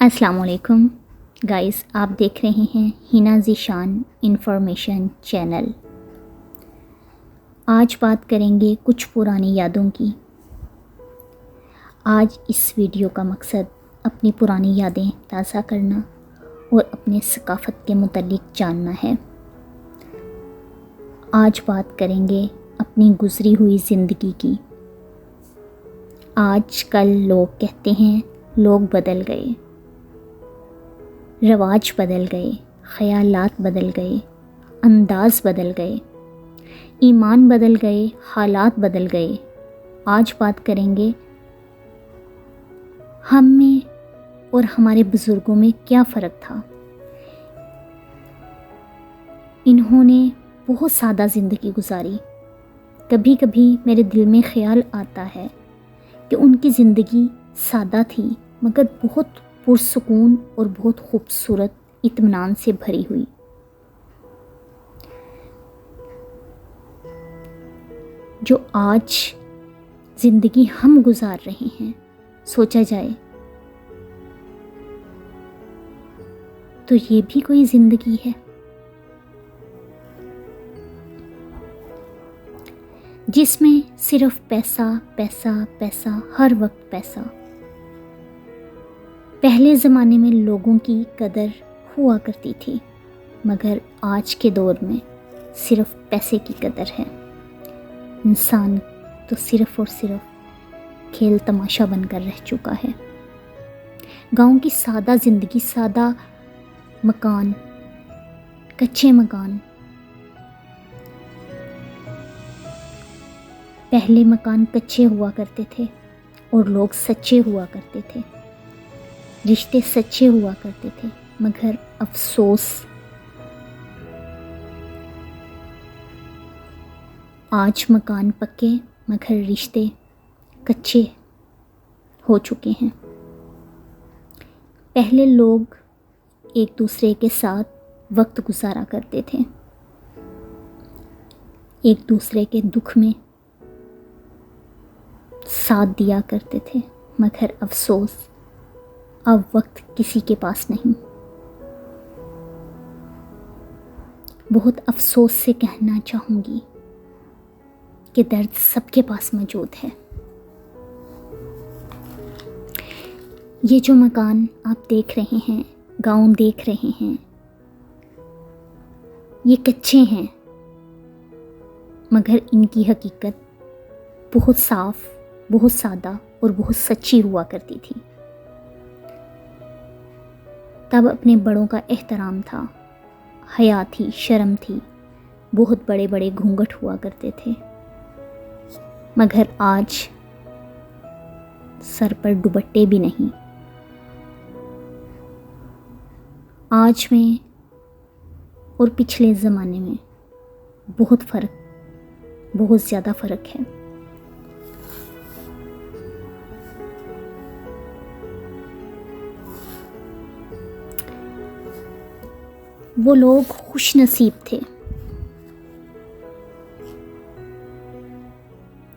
السلام علیکم گائز، آپ دیکھ رہے ہیں ہینا ذیشان انفارمیشن چینل۔ آج بات کریں گے کچھ پرانی یادوں کی۔ آج اس ویڈیو کا مقصد اپنی پرانی یادیں تازہ کرنا اور اپنے ثقافت کے متعلق جاننا ہے۔ آج بات کریں گے اپنی گزری ہوئی زندگی کی۔ آج کل لوگ کہتے ہیں لوگ بدل گئے، رواج بدل گئے، خیالات بدل گئے، انداز بدل گئے، ایمان بدل گئے، حالات بدل گئے۔ آج بات کریں گے ہم میں اور ہمارے بزرگوں میں کیا فرق تھا۔ انہوں نے بہت سادہ زندگی گزاری۔ کبھی کبھی میرے دل میں خیال آتا ہے کہ ان کی زندگی سادہ تھی مگر بہت پرسکون اور بہت خوبصورت، اطمینان سے بھری ہوئی۔ جو آج زندگی ہم گزار رہے ہیں، سوچا جائے تو یہ بھی کوئی زندگی ہے؟ جس میں صرف پیسہ پیسہ پیسہ، ہر وقت پیسہ۔ پہلے زمانے میں لوگوں کی قدر ہوا کرتی تھی مگر آج کے دور میں صرف پیسے کی قدر ہے۔ انسان تو صرف اور صرف کھیل تماشا بن کر رہ چکا ہے۔ گاؤں کی سادہ زندگی، سادہ مکان، کچے مکان۔ پہلے مکان کچے ہوا کرتے تھے اور لوگ سچے ہوا کرتے تھے، رشتے سچے ہوا کرتے تھے، مگر افسوس آج مکان پکے مگر رشتے کچے ہو چکے ہیں۔ پہلے لوگ ایک دوسرے کے ساتھ وقت گزارا کرتے تھے، ایک دوسرے کے دکھ میں ساتھ دیا کرتے تھے، مگر افسوس اب وقت کسی کے پاس نہیں۔ بہت افسوس سے کہنا چاہوں گی کہ درد سب کے پاس موجود ہے۔ یہ جو مکان آپ دیکھ رہے ہیں، گاؤں دیکھ رہے ہیں، یہ کچے ہیں مگر ان کی حقیقت بہت صاف، بہت سادہ اور بہت سچی ہوا کرتی تھی۔ تب اپنے بڑوں کا احترام تھا، حیا تھی، شرم تھی، بہت بڑے بڑے گھونگھٹ ہوا کرتے تھے، مگر آج سر پر دوپٹے بھی نہیں۔ آج میں اور پچھلے زمانے میں بہت فرق، بہت زیادہ فرق ہے۔ وہ لوگ خوش نصیب تھے،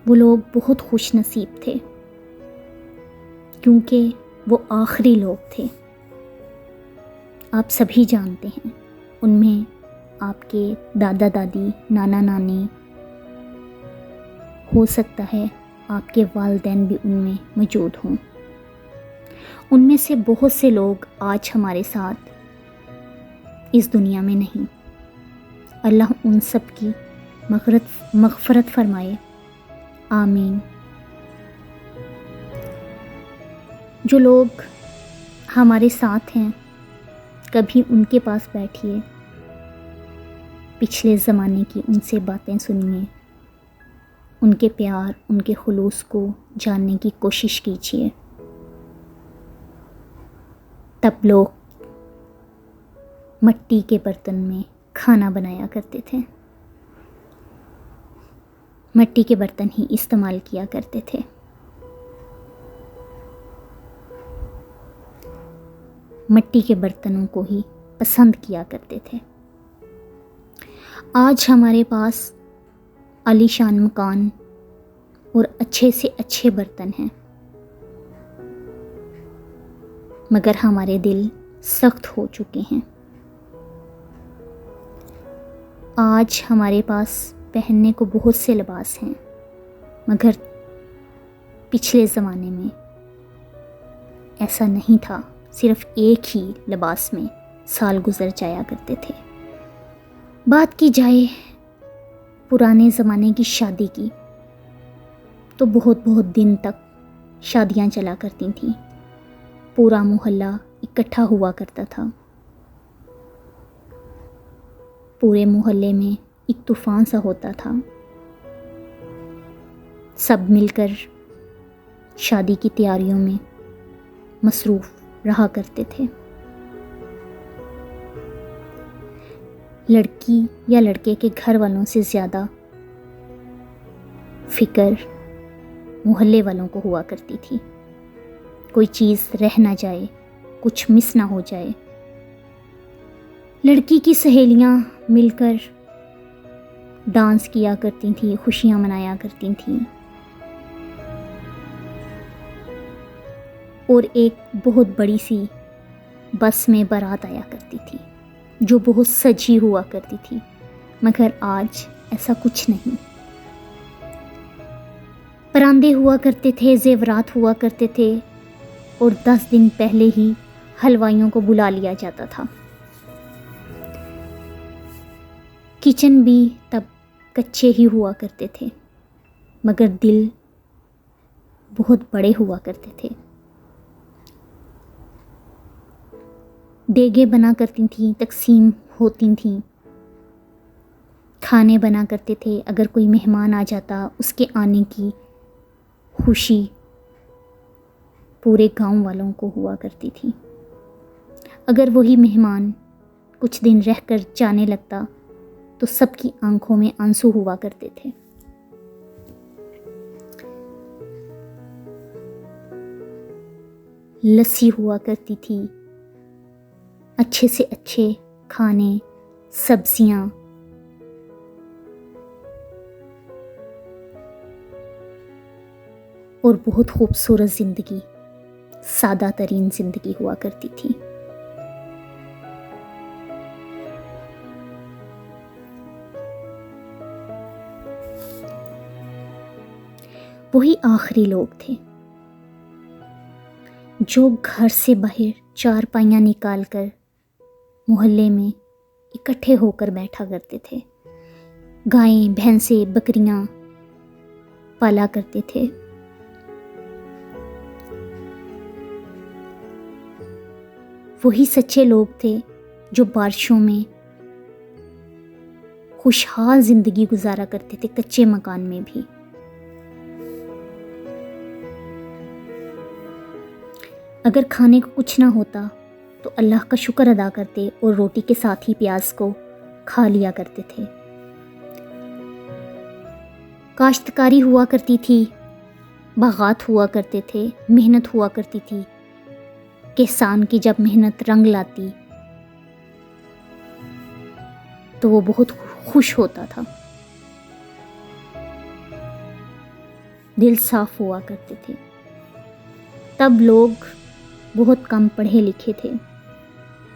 وہ لوگ بہت خوش نصیب تھے کیونکہ وہ آخری لوگ تھے۔ آپ سبھی جانتے ہیں ان میں آپ کے دادا دادی، نانا نانی، ہو سکتا ہے آپ کے والدین بھی ان میں موجود ہوں۔ ان میں سے بہت سے لوگ آج ہمارے ساتھ اس دنیا میں نہیں۔ اللہ ان سب کی مغفرت فرمائے، آمین۔ جو لوگ ہمارے ساتھ ہیں، کبھی ان کے پاس بیٹھیے، پچھلے زمانے کی ان سے باتیں سنیے، ان کے پیار، ان کے خلوص کو جاننے کی کوشش کیجیے۔ تب لوگ مٹی کے برتن میں کھانا بنایا کرتے تھے، مٹی کے برتن ہی استعمال کیا کرتے تھے۔ مٹی کے برتنوں کو ہی پسند کیا کرتے تھے۔ آج ہمارے پاس عالیشان مکان اور اچھے سے اچھے برتن ہیں مگر ہمارے دل سخت ہو چکے ہیں۔ آج ہمارے پاس پہننے کو بہت سے لباس ہیں، مگر پچھلے زمانے میں ایسا نہیں تھا، صرف ایک ہی لباس میں سال گزر جایا کرتے تھے۔ بات کی جائے پرانے زمانے کی شادی کی تو بہت دن تک شادیاں چلا کرتی تھیں، پورا محلہ اکٹھا ہوا کرتا تھا، پورے محلے میں ایک طوفان سا ہوتا تھا، سب مل کر شادی کی تیاریوں میں مصروف رہا کرتے تھے۔ لڑکی یا لڑکے کے گھر والوں سے زیادہ فکر محلے والوں کو ہوا کرتی تھی، کوئی چیز رہ نہ جائے، کچھ مس نہ ہو جائے۔ لڑکی کی سہیلیاں مل کر ڈانس کیا کرتی تھیں، خوشیاں منایا کرتی تھیں، اور ایک بہت بڑی سی بس میں بارات آیا کرتی تھی جو بہت سجی ہوا کرتی تھی، مگر آج ایسا کچھ نہیں۔ پراندے ہوا کرتے تھے، زیورات ہوا کرتے تھے، اور 10 دن پہلے ہی حلوائیوں کو بلا لیا جاتا تھا۔ کچن بھی تب کچے ہی ہوا کرتے تھے، مگر دل بہت بڑے ہوا کرتے تھے۔ دیگیں بنا کرتی تھیں، تقسیم ہوتی تھیں، کھانے بنا کرتے تھے، اگر کوئی مہمان آ جاتا اس کے آنے کی خوشی پورے گاؤں والوں کو ہوا کرتی تھی۔ اگر وہی مہمان کچھ دن رہ کر جانے لگتا تو سب کی آنکھوں میں آنسو ہوا کرتے تھے۔ لسی ہوا کرتی تھی، اچھے سے اچھے کھانے، سبزیاں، اور بہت خوبصورت زندگی، سادہ ترین زندگی ہوا کرتی تھی۔ وہی آخری لوگ تھے جو گھر سے باہر چارپائیاں نکال کر محلے میں اکٹھے ہو کر بیٹھا کرتے تھے، گائیں، بھینسیں، بکریاں پالا کرتے تھے۔ وہی سچے لوگ تھے جو بارشوں میں خوشحال زندگی گزارا کرتے تھے، کچے مکان میں بھی۔ اگر کھانے کو کچھ نہ ہوتا تو اللہ کا شکر ادا کرتے اور روٹی کے ساتھ ہی پیاز کو کھا لیا کرتے تھے۔ کاشتکاری ہوا کرتی تھی، باغات ہوا کرتے تھے، محنت ہوا کرتی تھی۔ کسان کی جب محنت رنگ لاتی تو وہ بہت خوش ہوتا تھا، دل صاف ہوا کرتے تھے۔ تب لوگ بہت کم پڑھے لکھے تھے،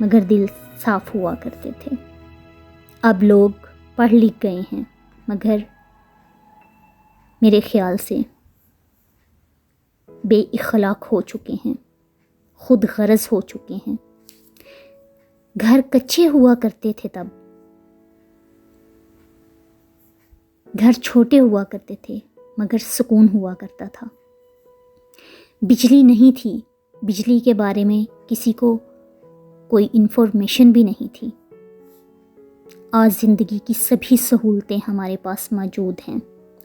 مگر دل صاف ہوا کرتے تھے۔ اب لوگ پڑھ لکھ گئے ہیں، مگر میرے خیال سے بے اخلاق ہو چکے ہیں، خود غرض ہو چکے ہیں۔ گھر کچے ہوا کرتے تھے، تب گھر چھوٹے ہوا کرتے تھے، مگر سکون ہوا کرتا تھا۔ بجلی نہیں تھی، بجلی کے بارے میں کسی کو کوئی انفارمیشن بھی نہیں تھی۔ آج زندگی کی سبھی سہولتیں ہمارے پاس موجود ہیں،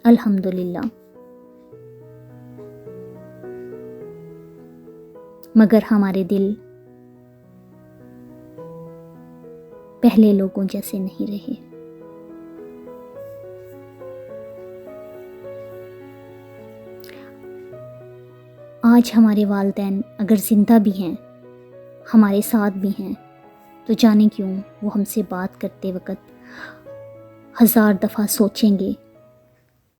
الحمدللہ، مگر ہمارے دل پہلے لوگوں جیسے نہیں رہے۔ آج ہمارے والدین اگر زندہ بھی ہیں، ہمارے ساتھ بھی ہیں، تو جانے کیوں وہ ہم سے بات کرتے وقت 1000 دفعہ سوچیں گے